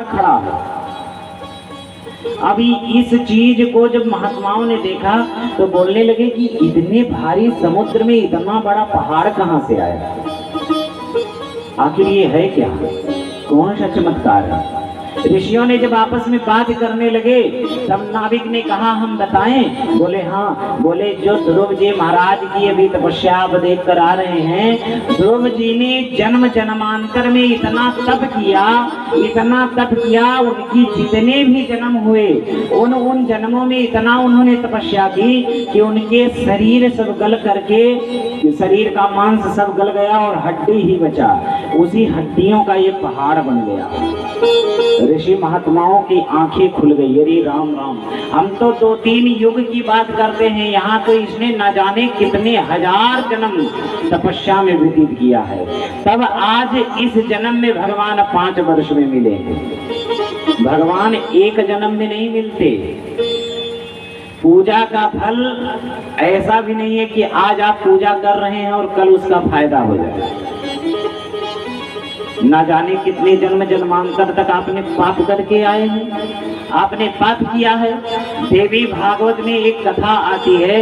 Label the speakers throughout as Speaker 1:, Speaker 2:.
Speaker 1: खड़ा है। अभी इस चीज को जब महात्माओं ने देखा तो बोलने लगे कि इतने भारी समुद्र में इतना बड़ा पहाड़ कहां से आया, आखिर ये है क्या, कौन सा चमत्कार है। ऋषियों ने जब आपस में बात करने लगे तब नाविक ने कहा हम बताएं। बोले हाँ। बोले जो ध्रुव जी महाराज की अभी तपस्या आप देख कर आ रहे हैं, ध्रुव जी ने जन्म जन्मांतर में इतना तप किया, इतना तप किया, उनकी जितने भी जन्म हुए उन जन्मों में इतना उन्होंने तपस्या की कि उनके शरीर सब गल करके, शरीर का मांस सब गल गया और हड्डी ही बचा, उसी हड्डियों का ये पहाड़ बन गया। ऋषि महात्माओं की आंखें खुल गई, अरे राम राम, हम तो 2-3 युग की बात करते हैं, यहाँ तो इसने न जाने कितने हजार जन्म तपस्या में व्यतीत किया है, तब आज इस जन्म में भगवान 5 वर्ष में मिले हैं। भगवान एक जन्म में नहीं मिलते। पूजा का फल ऐसा भी नहीं है कि आज आप पूजा कर रहे हैं और कल उसका फायदा हो जाए। ना जाने कितने जन्म जन्मांतर तक आपने पाप करके आए हैं, आपने पाप किया है। देवी भागवत में एक कथा आती है,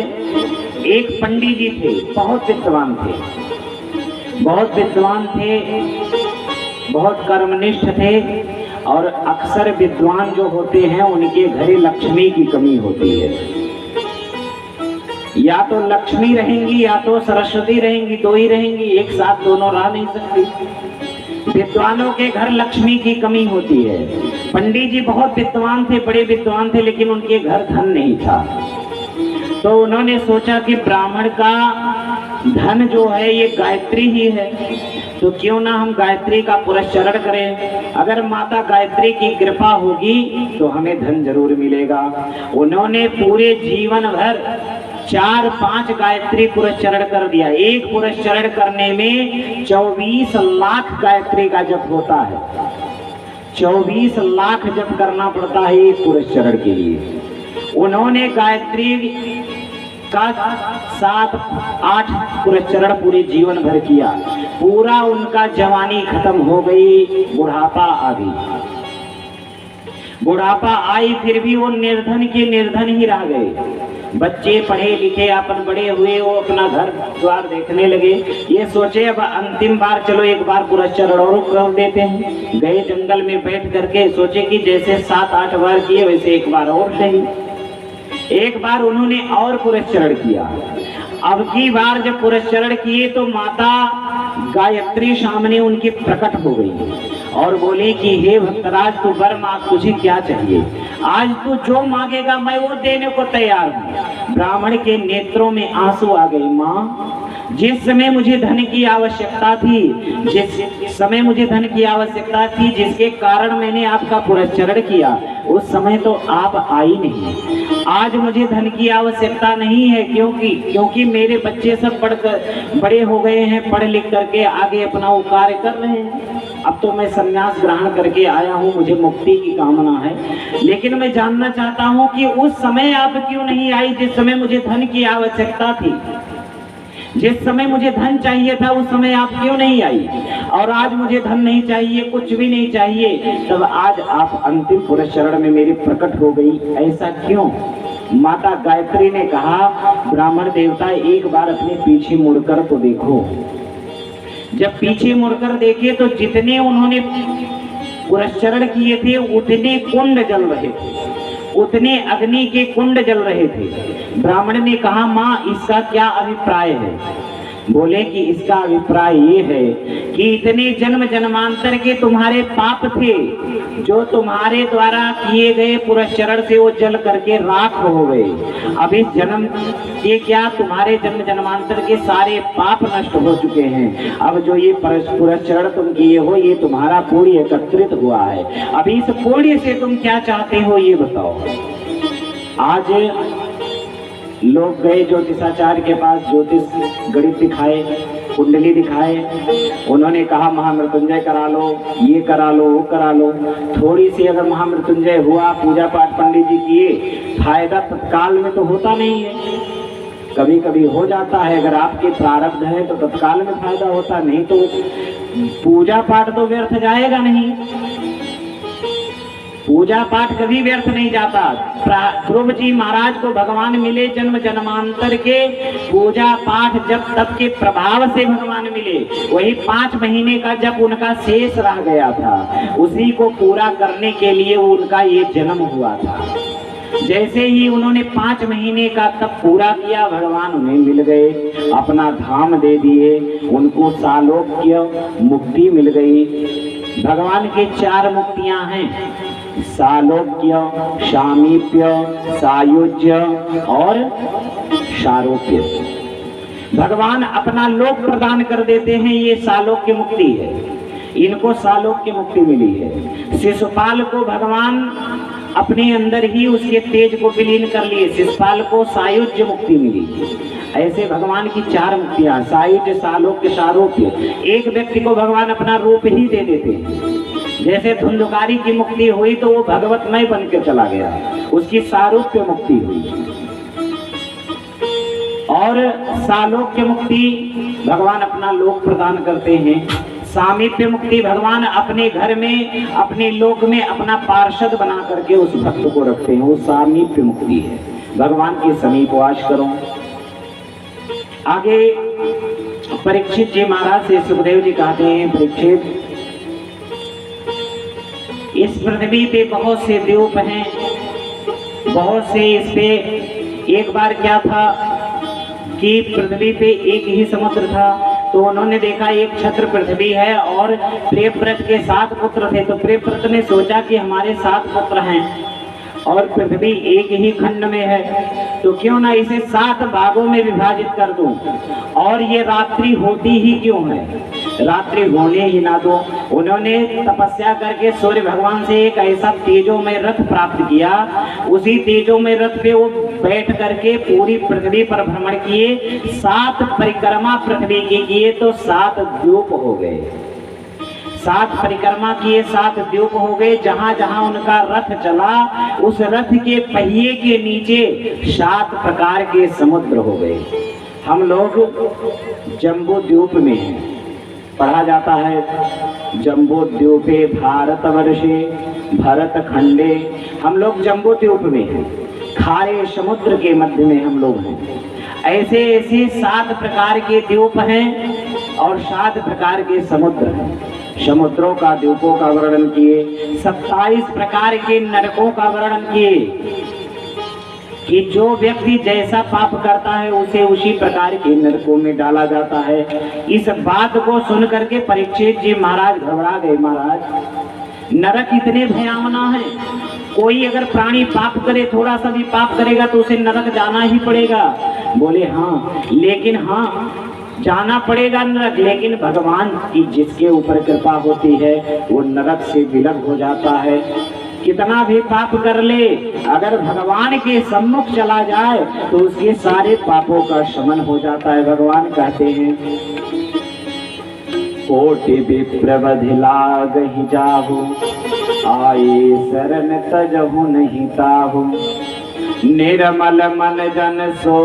Speaker 1: एक पंडित जी थे, बहुत विद्वान थे, बहुत कर्मनिष्ठ थे, और अक्सर विद्वान जो होते हैं उनके घरे लक्ष्मी की कमी होती है। या तो लक्ष्मी रहेंगी या तो सरस्वती रहेंगी, 2 ही रहेंगी, एक साथ दोनों रह नहीं सकती। विद्वानों के घर लक्ष्मी की कमी होती है। पंडित जी बहुत विद्वान थे, बड़े विद्वान थे, लेकिन उनके घर धन नहीं था। तो उन्होंने सोचा कि ब्राह्मण का धन जो है ये गायत्री ही है, तो क्यों ना हम गायत्री का पुरस्चरण करें। अगर माता गायत्री की कृपा होगी तो हमें धन जरूर मिलेगा। उन्होंने पूरे जीवन भर 4-5 गायत्री पुरस्चरण कर दिया। एक पुरस्चरण करने में 24 लाख गायत्री का जप होता है। 24 लाख जप करना पड़ता है एक पुरस्चरण के लिए। उन्होंने गायत्री का 7-8 पुरस्चरण पूरे जीवन भर किया। पूरा उनका जवानी खत्म हो गई, बुढ़ापा आ गई। बुढ़ापा आई फिर भी वो निर्धन के निर्धन ही रह गए। बच्चे पढ़े लिखे अपन बड़े हुए, वो अपना घर द्वार देखने लगे। ये सोचे अब अंतिम बार चलो एक बार पुरस्चरण और कर देते हैं। गए जंगल में बैठ करके सोचे कि जैसे 7-8 बार किए वैसे एक बार और सही। एक बार उन्होंने और पुरस्चरण किया। अब की बार जब पुरस्चरण किए तो माता गायत्री सामने उनकी प्रकट हो गई और बोली कि हे भक्तराज तू वर मांग, तुझे क्या चाहिए, आज तू जो मांगेगा मैं वो देने को तैयार हूँ। ब्राह्मण के नेत्रों में आंसू आ गए। माँ, जिस समय मुझे धन की आवश्यकता थी, जिसके कारण मैंने आपका पुरस्चरण किया, उस समय तो आप आई नहीं। आज मुझे धन की आवश्यकता नहीं है, क्योंकि मेरे बच्चे सब बड़े हो गए हैं, पढ़ लिख करके आगे अपना वो कार्य कर रहे हैं। अब तो मैं संन्यास ग्रहण करके आया हूँ, मुझे मुक्ति की कामना है। लेकिन मैं जानना चाहता हूँ कि उस समय आप क्यों नहीं आई जिस समय मुझे धन की आवश्यकता थी, जिस समय मुझे धन चाहिए था उस समय आप क्यों नहीं आई। और आज मुझे धन नहीं चाहिए, कुछ भी नहीं चाहिए, तब आज आप अंतिम पुरस्चरण में मेरी प्रकट हो गई, ऐसा क्यों। माता गायत्री ने कहा, ब्राह्मण देवता एक बार अपने पीछे मुड़कर तो देखो। जब पीछे मुड़कर देखे तो जितने उन्होंने पुरस्चरण किए थे उतने कुंड जल रहे थे, उतने अग्नि के कुंड जल रहे थे। ब्राह्मण ने कहा, माँ इसका क्या अभिप्राय है। बोले कि इसका अभिप्राय ये है कि इतने जन्म जन्मांतर के तुम्हारे पाप थे, जो तुम्हारे द्वारा किए गए पुरस्चरण से वो जल करके राख हो गए। अब इस जन्म के क्या तुम्हारे जन्म जन्मांतर के सारे पाप नष्ट हो चुके हैं। अब जो ये पुरस्चरण तुम किए हो ये तुम्हारा पुण्य एकत्रित हुआ है। अब इस पुण्य से तुम क्या चाहते हो ये बताओ। आज लोग गए ज्योतिषाचार्य के पास, ज्योतिष गणित दिखाए, कुंडली दिखाए। उन्होंने कहा महामृत्युंजय करा लो, ये करा लो, वो करा लो। थोड़ी सी अगर महामृत्युंजय हुआ, पूजा पाठ पंडित जी किए, फायदा तत्काल में तो होता नहीं है, कभी कभी हो जाता है। अगर आपके प्रारब्ध है तो तत्काल में फायदा होता, नहीं तो पूजा पाठ तो व्यर्थ जाएगा नहीं। पूजा पाठ कभी व्यर्थ नहीं जाता। ध्रुव जी महाराज को भगवान मिले जन्म जन्मांतर के पूजा पाठ जब तब के प्रभाव से भगवान मिले। वही 5 महीने का जब उनका शेष रह गया था, उसी को पूरा करने के लिए उनका ये जन्म हुआ था। जैसे ही उन्होंने 5 महीने का तब पूरा किया, भगवान उन्हें मिल गए, अपना धाम दे दिए, उनको सालोक्य मुक्ति मिल गई। भगवान के 4 मुक्तियां हैं, सालोक्य, सामीप्य, सायुज्य और सारोप्य। भगवान अपना लोक प्रदान कर देते हैं, ये सालोक्य मुक्ति है, इनको सालोक्य मुक्ति मिली है। शिशुपाल को भगवान अपने अंदर ही उसके तेज को विलीन कर लिए, शिशुपाल को सायुज्य मुक्ति मिली। ऐसे भगवान की 4 मुक्तियां, सायुज्य, सालोक्य, सारोप्य। एक व्यक्ति को भगवान अपना रूप ही दे देते हैं। जैसे धुंधकारी की मुक्ति हुई तो वो भगवतमय बन के चला गया, उसकी सारूप्य मुक्ति हुई। और सालोक्य मुक्ति भगवान अपना लोक प्रदान करते हैं। सामीप्य मुक्ति भगवान अपने घर में, अपने लोक में अपना पार्षद बना करके उस भक्त को रखते हैं, वो सामीप्य मुक्ति है। भगवान के समीप वास करो। आगे परीक्षित जी महाराज से सुखदेव जी कहते हैं, परीक्षित, इस पृथ्वी पे बहुत से द्वीप हैं, बहुत से इस पे। एक बार क्या था कि पृथ्वी पे एक ही समुद्र था, तो उन्होंने देखा एक छत्र पृथ्वी है और प्रियव्रत के 7 पुत्र थे। तो प्रियव्रत ने सोचा कि हमारे 7 पुत्र हैं और पृथ्वी एक ही खंड में है, तो क्यों ना इसे 7 भागों में विभाजित कर दूं, और ये रात्रि होती ही क्यों है, रात्रि होने ही ना दो। उन्होंने तपस्या करके सूर्य भगवान से एक ऐसा तेजोमय रथ प्राप्त किया, उसी तेजोमय रथ पे वो बैठ करके पूरी पृथ्वी पर भ्रमण किए। 7 परिक्रमा पृथ्वी की किए तो 7 द्वीप हो गए। 7 परिक्रमा किए, 7 द्वीप हो गए। जहां जहां उनका रथ चला, उस रथ के पहिए के नीचे 7 प्रकार के समुद्र हो गए। हम लोग जम्बू द्वीप में हैं, पढ़ा जाता है जम्बू द्वीपे भारतवर्षे भरत खंडे। हम लोग जम्बू द्वीप में हैं, खारे समुद्र के मध्य में हम लोग हैं। ऐसे ऐसे 7 प्रकार के द्वीप हैं और 7 प्रकार के समुद्र हैं। समुद्रों का, द्वीपों का वर्णन किए। 27 प्रकार के नरकों का वर्णन किए कि जो व्यक्ति जैसा पाप करता है उसे उसी प्रकार के नरकों में डाला जाता है। इस बात को सुन करके परीक्षित जी महाराज घबरा गए। महाराज, नरक इतने भयावना है, कोई अगर प्राणी पाप करे, थोड़ा सा भी पाप करेगा तो उसे नरक जाना ही पड़ेगा। बोले हाँ, लेकिन हाँ जाना पड़ेगा नरक, लेकिन भगवान की जिसके ऊपर कृपा होती है वो नरक से विलग हो जाता है। कितना भी पाप कर ले, अगर भगवान के सम्मुख चला जाए तो उसके सारे पापों का शमन हो जाता है। भगवान कहते हैं, कोटि विप्रवधि लागहि जाहु, आए शरण तजहु नहीं ताहु, निर्मल मन जन सो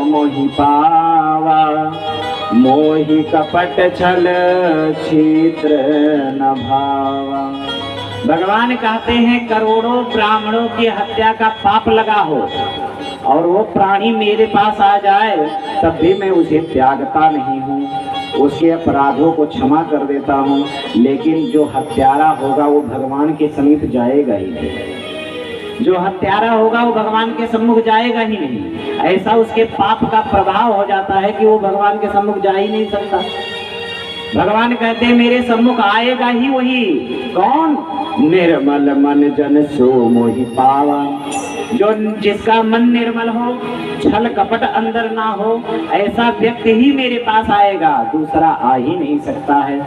Speaker 1: मोहि पावा, मोहि कपट छल छिद्र न भावा। भगवान कहते हैं, करोड़ों ब्राह्मणों की हत्या का पाप लगा हो और वो प्राणी मेरे पास आ जाए तब भी मैं उसे त्यागता नहीं हूँ, उसके अपराधों को क्षमा कर देता हूँ। लेकिन जो हत्यारा होगा वो भगवान के समीप जाएगा ही नहीं, जो हत्यारा होगा वो भगवान के सम्मुख जाएगा ही नहीं। ऐसा उसके पाप का प्रभाव हो जाता है कि वो भगवान के सम्मुख जा ही नहीं सकता। भगवान कहते हैं, मेरे सम्मुख आएगा ही वही, कौन? निर्मल मन जन सो मोहि पावा। जो जिसका मन निर्मल हो, छल कपट अंदर ना हो, ऐसा व्यक्ति ही मेरे पास आएगा, दूसरा आ ही नहीं सकता है।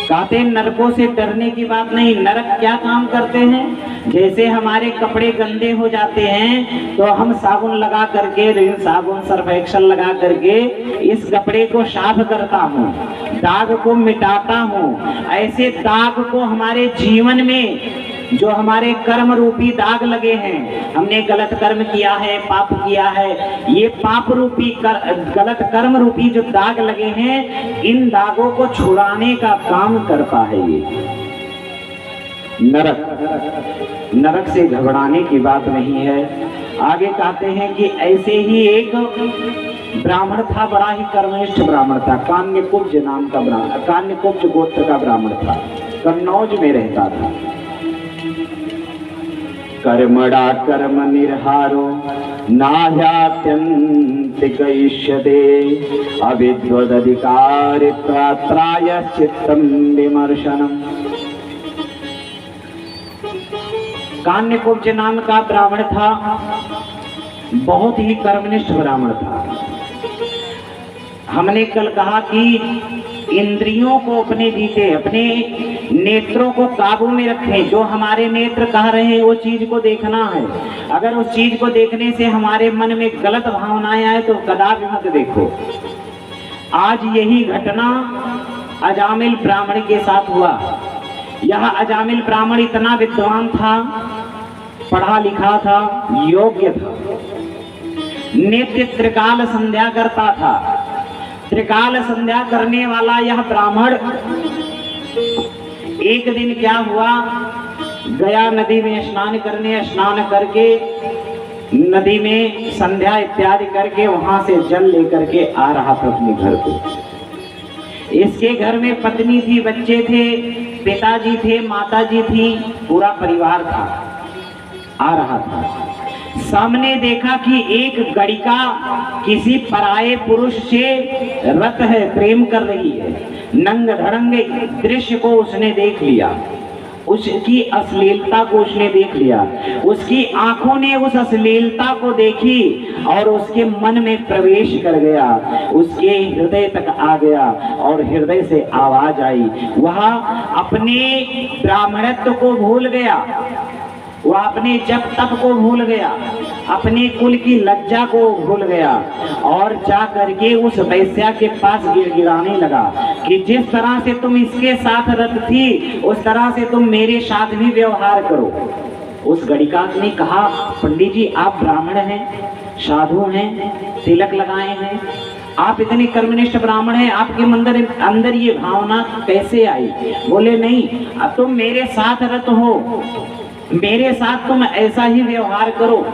Speaker 1: कहते हैं नरकों से डरने की बात नहीं। नरक क्या काम करते हैं? जैसे हमारे कपड़े गंदे हो जाते हैं तो हम साबुन लगा करके, रिन साबुन, सर्फ एक्सल लगा करके इस कपड़े को साफ करता हूँ, दाग को मिटाता हूँ। ऐसे दाग को हमारे जीवन में, जो हमारे कर्म रूपी दाग लगे हैं, हमने गलत कर्म किया है, पाप किया है, ये पाप रूपी गलत कर्म रूपी जो दाग लगे हैं, इन दागों को छुड़ाने का काम करता है ये। नरक, नरक से घबराने की बात नहीं है। आगे कहते हैं कि ऐसे ही एक ब्राह्मण था, बड़ा ही कर्मनिष्ठ ब्राह्मण था, कान्यकुब्ज नाम का ब्राह्मण, कान्यकुब्ज गोत्र का ब्राह्मण था, कन्नौज में रहता था। कर्मणा कर्म निर्हारो नाह्यात्यंतिक इष्यते अविद्वदधिकारित्वा प्रायश्चित्तं विमर्शनम्। कान्यकुब्ज नाम का ब्राह्मण था, बहुत ही कर्मनिष्ठ ब्राह्मण था। हमने कल कहा कि इंद्रियों को अपने जीते, अपने नेत्रों को काबू में रखें। जो हमारे नेत्र कह रहे हैं वो चीज को देखना है। अगर उस चीज को देखने से हमारे मन में गलत भावनाएं आए तो कदापि मत देखो। आज यही घटना अजामिल ब्राह्मण के साथ हुआ। यह अजामिल ब्राह्मण इतना विद्वान था, पढ़ा लिखा था, योग्य था, नित्य त्रिकाल संध्या करता था। त्रिकाल संध्या करने वाला यह ब्राह्मण एक दिन क्या हुआ, गया नदी में स्नान करने, स्नान करके नदी में संध्या इत्यादि करके वहां से जल लेकर के आ रहा था अपने घर को। इसके घर में पत्नी थी, बच्चे थे, पिताजी थे, माताजी थी, पूरा परिवार था। आ रहा था, सामने देखा कि एक गड़िका किसी पराये पुरुष से रत है, प्रेम कर रही है। नंग धड़ंग दृश्य को उसने देख लिया, उसकी अश्लीलता को उसने देख लिया। उसकी आंखों ने उस अश्लीलता को देखी और उसके मन में प्रवेश कर गया, उसके हृदय तक आ गया और हृदय से आवाज आई। वह अपने ब्राह्मणत्व को भूल गया, वह अपने जप तप को भूल गया, अपने कुल की लज्जा को भूल गया और जा करके उस वैश्या के पास गिड़गिड़ाने लगा कि जिस तरह से तुम इसके साथ रत थी उस तरह से तुम मेरे साथ भी व्यवहार करो। उस गड़िका ने कहा, पंडित जी आप ब्राह्मण हैं, साधु हैं, तिलक लगाए हैं, आप इतने कर्मनिष्ठ ब्राह्मण हैं, आपके अंदर ये भावना कैसे आई? बोले नहीं, अब तुम मेरे साथ रत हो, मेरे साथ तुम ऐसा ही व्यवहार करो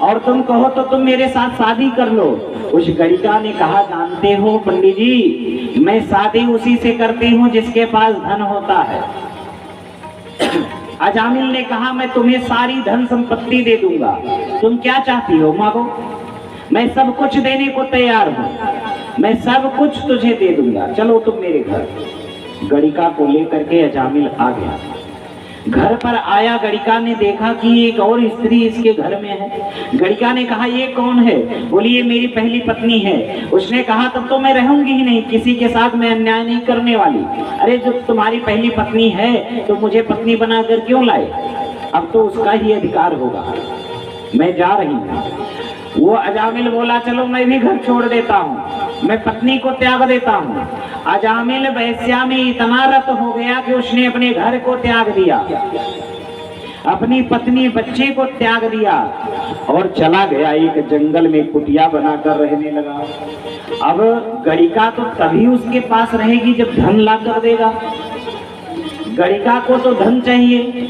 Speaker 1: और तुम कहो तो तुम मेरे साथ शादी कर लो। उस गड़िका ने कहा, जानते हो पंडित जी, मैं शादी उसी से करती हूँ जिसके पास धन होता है। अजामिल ने कहा, मैं तुम्हें सारी धन संपत्ति दे दूंगा, तुम क्या चाहती हो मांगो, मैं सब कुछ देने को तैयार हूँ, मैं सब कुछ तुझे दे दूंगा, चलो तुम मेरे घर। गड़िका को लेकर के अजामिल आ गया। घर पर आया, गड़िका ने देखा कि एक और स्त्री इसके घर में है। गड़िका ने कहा, ये कौन है? बोली, ये मेरी पहली पत्नी है। उसने कहा, तब तो मैं रहूंगी ही नहीं, किसी के साथ मैं अन्याय नहीं करने वाली। अरे जब तुम्हारी पहली पत्नी है तो मुझे पत्नी बनाकर क्यों लाए? अब तो उसका ही अधिकार होगा, मैं जा रही हूँ। वो अजामिल बोला, चलो मैं भी घर छोड़ देता हूँ, मैं पत्नी को त्याग देता हूँ। अजामिल वैश्या में इतना रत हो गया कि उसने अपने घर को त्याग दिया, अपनी पत्नी बच्चे को त्याग दिया और चला गया, एक जंगल में कुटिया बनाकर रहने लगा। अब गड़िका तो तभी उसके पास रहेगी जब धन ला कर देगा। गड़िका को तो धन चाहिए,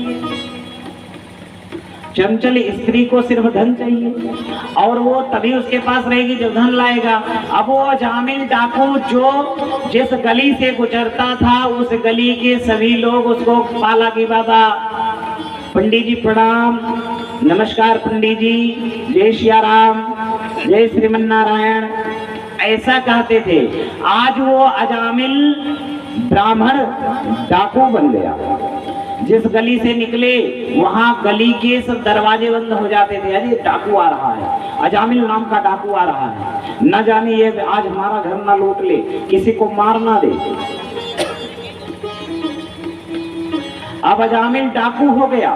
Speaker 1: चंचल स्त्री को सिर्फ धन चाहिए और वो तभी उसके पास रहेगी जब धन लाएगा। अब वो अजामिल डाकू जो जिस गली से गुजरता था उस गली के सभी लोग उसको पाला कि बाबा पंडित जी प्रणाम, नमस्कार पंडित जी, जय सिया राम, जय श्रीमन नारायण, ऐसा कहते थे। आज वो अजामिल ब्राह्मण डाकू बन गया। जिस गली से निकले वहां गली के सब दरवाजे बंद हो जाते थे। अरे डाकू आ रहा है, अजामिल नाम का डाकू आ रहा है, न जाने ये आज हमारा घर ना लूट ले, किसी को मार ना दे। अब अजामिल डाकू हो गया,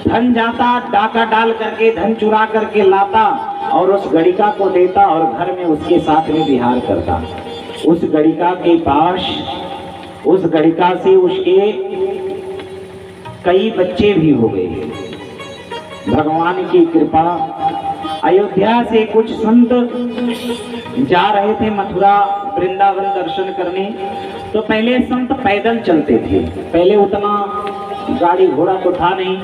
Speaker 1: धन जाता, डाका डाल करके धन चुरा करके लाता और उस गड़िका को देता और घर में उसके साथ में विहार करता। उस गड़िका के पास, उस गड़िका से उसके कई बच्चे भी हो गए। भगवान की कृपा, अयोध्या से कुछ संत जा रहे थे मथुरा वृंदावन दर्शन करने। तो पहले संत पैदल चलते थे, पहले उतना गाड़ी घोड़ा तो था नहीं,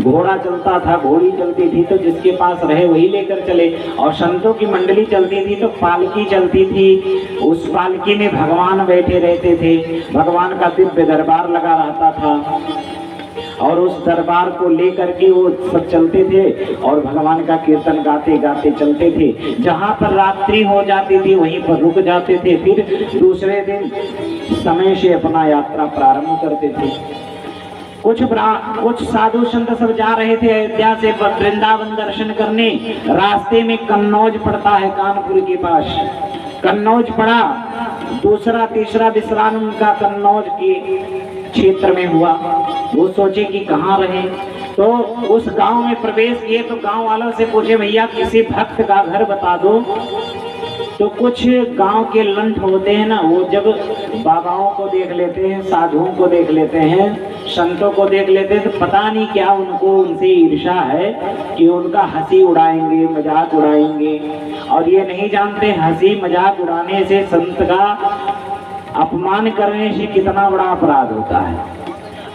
Speaker 1: घोड़ा चलता था, घोड़ी चलती थी, तो जिसके पास रहे वही लेकर चले। और संतों की मंडली चलती थी तो पालकी चलती थी, उस पालकी में भगवान बैठे रहते थे, भगवान का दिव्य दरबार लगा रहता था और उस दरबार को लेकर के वो सब चलते थे और भगवान का कीर्तन गाते गाते चलते थे। जहाँ पर रात्रि हो जाती थी वहीं पर रुक जाते थे, फिर दूसरे दिन समय से अपना यात्रा प्रारंभ करते थे। कुछ साधु संत सब जा रहे थे अयोध्या से वृंदावन दर्शन करने। रास्ते में कन्नौज पड़ता है, कानपुर के पास कन्नौज पड़ा। दूसरा तीसरा विश्राम उनका कन्नौज के क्षेत्र में हुआ। वो सोचे कि कहाँ रहे, तो उस गांव में प्रवेश किए तो गांव वालों से पूछे, भैया किसी भक्त का घर बता दो। तो कुछ गांव के लंठ होते हैं ना, वो जब बाबाओं को देख लेते हैं, साधुओं को देख लेते हैं, संतों को देख लेते हैं, तो पता नहीं क्या उनको उनसे ईर्ष्या है कि उनका हंसी उड़ाएंगे, मजाक उड़ाएंगे। और ये नहीं जानते हंसी मजाक उड़ाने से, संत का अपमान करने से कितना बड़ा अपराध होता है।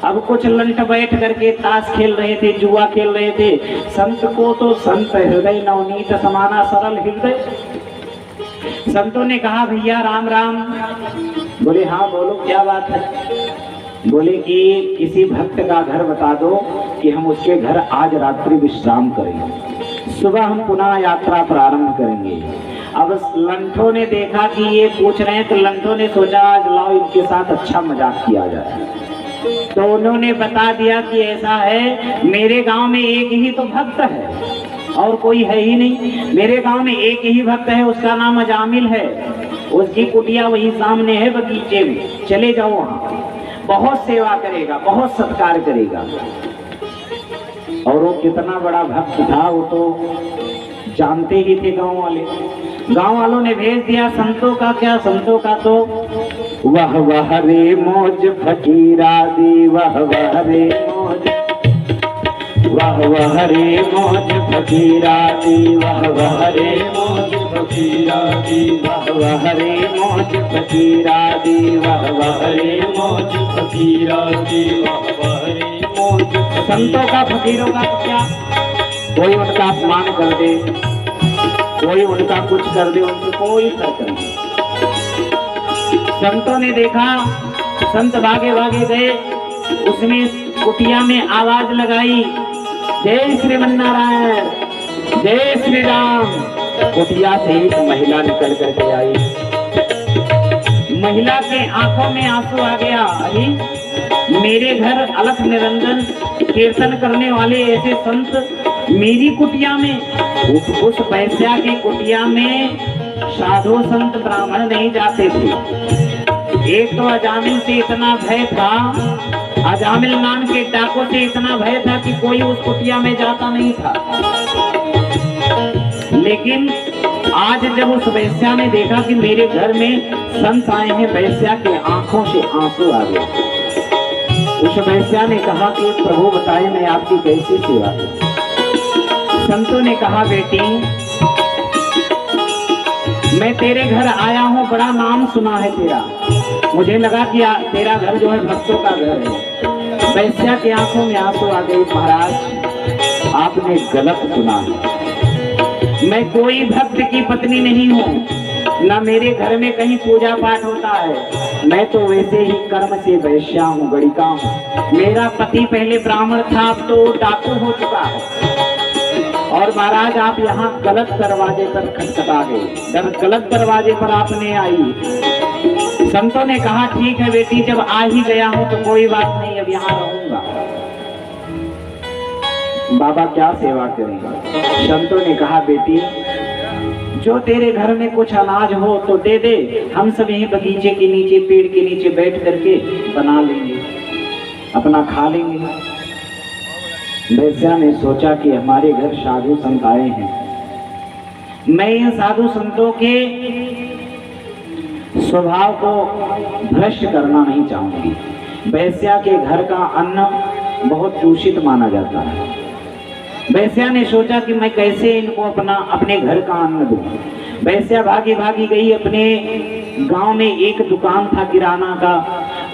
Speaker 1: अब कुछ लंठ बैठ करके ताश खेल रहे थे, जुआ खेल रहे थे। संत को तो संत हृदय नवनीत समाना सरल हृदय। संतों ने कहा, भैया राम राम। बोले हाँ बोलो क्या बात है। बोले कि किसी भक्त का घर बता दो कि हम उसके घर आज रात्रि विश्राम करेंगे, सुबह हम पुनः यात्रा प्रारंभ करेंगे। अब लंठों ने देखा कि ये पूछ रहे हैं, तो लंठों ने सोचा आज लाओ इनके साथ अच्छा मजाक किया जाए। तो उन्होंने बता दिया कि ऐसा है, मेरे गांव में एक ही तो भक्त है और कोई है ही नहीं। मेरे गांव में एक ही भक्त है, उसका नाम अजामिल है, उसकी कुटिया वही सामने है बगीचे में, चले जाओ वहाँ, बहुत सेवा करेगा, बहुत सत्कार करेगा। और वो कितना बड़ा भक्त था वो तो जानते ही थे गांव वाले। गांव वालों ने भेज दिया। संतों का क्या, संतों का तो वह रे मौज फकीरा दी, वह रे मौज, वह रे मौज फकीरा दी, वह रे मौज फकीरा दी, वह रे मौज फकीरा दी, वह रे मौज फकीरा दी, वह रे मौज। संतों का फकीरों का क्या, कोई उनका अपमान कर दे, कोई उनका कुछ कर दे, उनसे कोई फर्क नहीं। संतों ने देखा, संत भागे भागे गए, उसने कुटिया में आवाज लगाई, जय श्रीमन्नारायण, जय श्री राम। कुटिया से एक महिला निकल करके आई। महिला के आंखों में आंसू आ गया। अरे मेरे घर अलख निरंजन कीर्तन करने वाले ऐसे संत मेरी कुटिया में, उस वैश्या की कुटिया में साधु संत ब्राह्मण नहीं जाते थे। एक तो अजामिल से इतना भय था, अजामिल नाम के डाकों से इतना भय था कि कोई उस कुटिया में जाता नहीं था। लेकिन आज जब उस वैश्या ने देखा कि मेरे घर में संत आए हैं, वैश्या के आंखों से आंसू आ गए। उस वैश्या ने कहा कि प्रभु बताए मैं आपकी कैसी सेवा करूं। संतों ने कहा, बेटी मैं तेरे घर आया हूँ, बड़ा नाम सुना है तेरा, मुझे लगा कि तेरा घर जो है भक्तों का घर है। वैश्या की आंखों में आंसू आ गए। महाराज आपने गलत सुना है, मैं कोई भक्त की पत्नी नहीं हूँ, ना मेरे घर में कहीं पूजा पाठ होता है। मैं तो वैसे ही कर्म से वैश्या हूँ, गणिका हूँ। मेरा पति पहले ब्राह्मण था, अब तो डाकू हो चुका है। और महाराज आप यहाँ गलत दरवाजे पर खटखटा गए, गलत दरवाजे पर आपने आई। संतों ने कहा, ठीक है बेटी, जब आ ही गया हूँ तो कोई बात नहीं, अब यहाँ रहूंगा। बाबा क्या सेवा करेगा। संतों ने कहा, बेटी जो तेरे घर में कुछ अनाज हो तो दे दे, हम सब यहीं बगीचे के नीचे, पेड़ के नीचे बैठ करके बना लेंगे, अपना खा लेंगे। वैश्या ने सोचा कि हमारे घर साधु संत आए हैं, मैं इन साधु संतों के स्वभाव को भ्रष्ट करना नहीं चाहूंगी। वैश्या के घर का अन्न बहुत दूषित माना जाता है। वैश्या ने सोचा कि मैं कैसे इनको अपने घर का अन्न दूं। वैश्या भागी भागी गई। अपने गांव में एक दुकान था किराना का,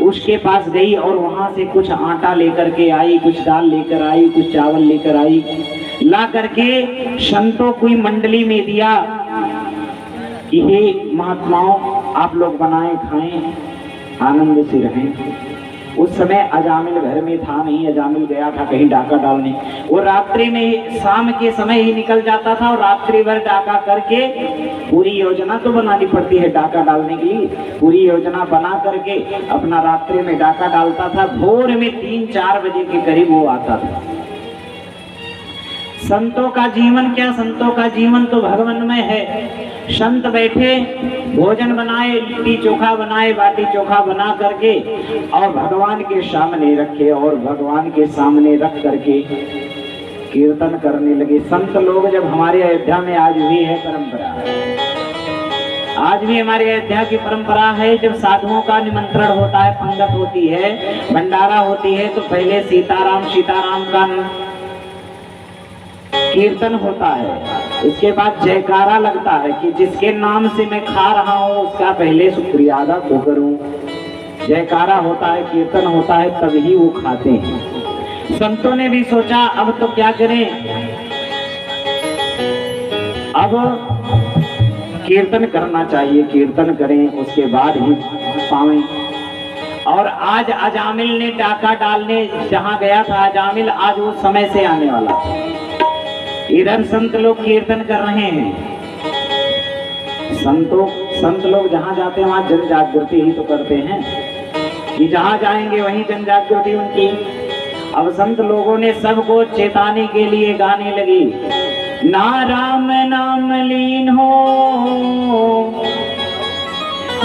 Speaker 1: उसके पास गई और वहां से कुछ आटा लेकर के आई, कुछ दाल लेकर आई, कुछ चावल लेकर आई, ला करके संतों की मंडली में दिया कि हे महात्माओं, आप लोग बनाएं, खाएं, आनंद से रहें। उस समय अजामिल घर में था नहीं, अजामिल गया था कहीं डाका डालने। वो रात्रि में, शाम के समय ही निकल जाता था और रात्रि भर डाका करके, पूरी योजना तो बनानी पड़ती है डाका डालने के लिए, पूरी योजना बना करके अपना रात्रि में डाका डालता था। भोर में 3-4 बजे के करीब वो आता था। संतों का जीवन क्या, संतों का जीवन तो भगवानमय है। संत बैठे, भोजन बनाए, लिट्टी चोखा बनाए, बाटी चोखा बना करके और भगवान के सामने रखे और भगवान के सामने रख करके कीर्तन करने लगे। संत लोग जब हमारे अयोध्या में आज भी है परंपरा, आज भी हमारे अयोध्या की परंपरा है, जब साधुओं का निमंत्रण होता है, पंगत होती है, भंडारा होती है, तो पहले सीताराम सीताराम का कीर्तन होता है। इसके बाद जयकारा लगता है कि जिसके नाम से मैं खा रहा हूँ उसका पहले शुक्रिया अदा तो करूं। जयकारा होता है, कीर्तन होता है, तभी वो खाते हैं। संतों ने भी सोचा अब तो क्या करें, अब कीर्तन करना चाहिए, कीर्तन करें, उसके बाद ही पाएं। और आज अजामिल ने डाका डालने जहां गया था, अजामिल आज वो समय से आने वाला। इधर संत लोग कीर्तन कर रहे हैं। संत लोग जहां जाते हैं वहां जन जागृति ही तो करते हैं कि जहां जाएंगे वहीं जन जागृति उनकी। अब संत लोगों ने सबको चेताने के लिए गाने लगी, ना राम नाम लीन हो,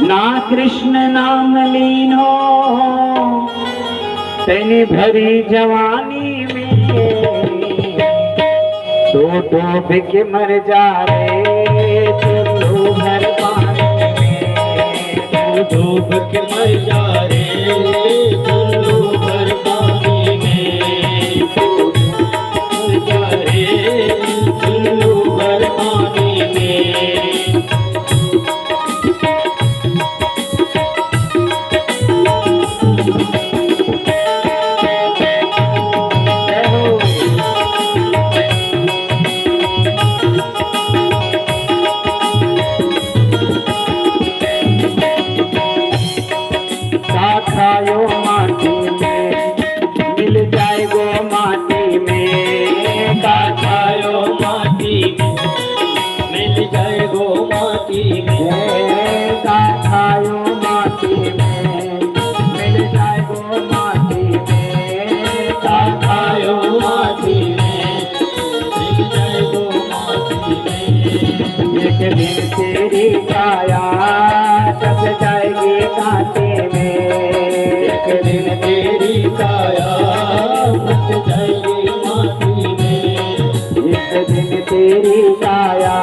Speaker 1: ना कृष्ण नाम लीन हो, तेने भरी जवानी में तो डूब के मर जा रे चुल्लू भर पानी में, तो डूब के मर जा रे चुल्लू भर पानी में, तो डूब जा रे चुल्लू भर पानी में। खायो माटी में मिल जाए गो माटी में, खायो माटी में मिल जाए गो माटी में, खायो माटी में मिल जाए गो माटी में, खायो माटी में मिल जाए गो माटी में। एक दिन तेरी काया टस जाएगी कांटे में, एक दिन तेरी काया बच जाएगी माटी में, एक दिन तेरी काया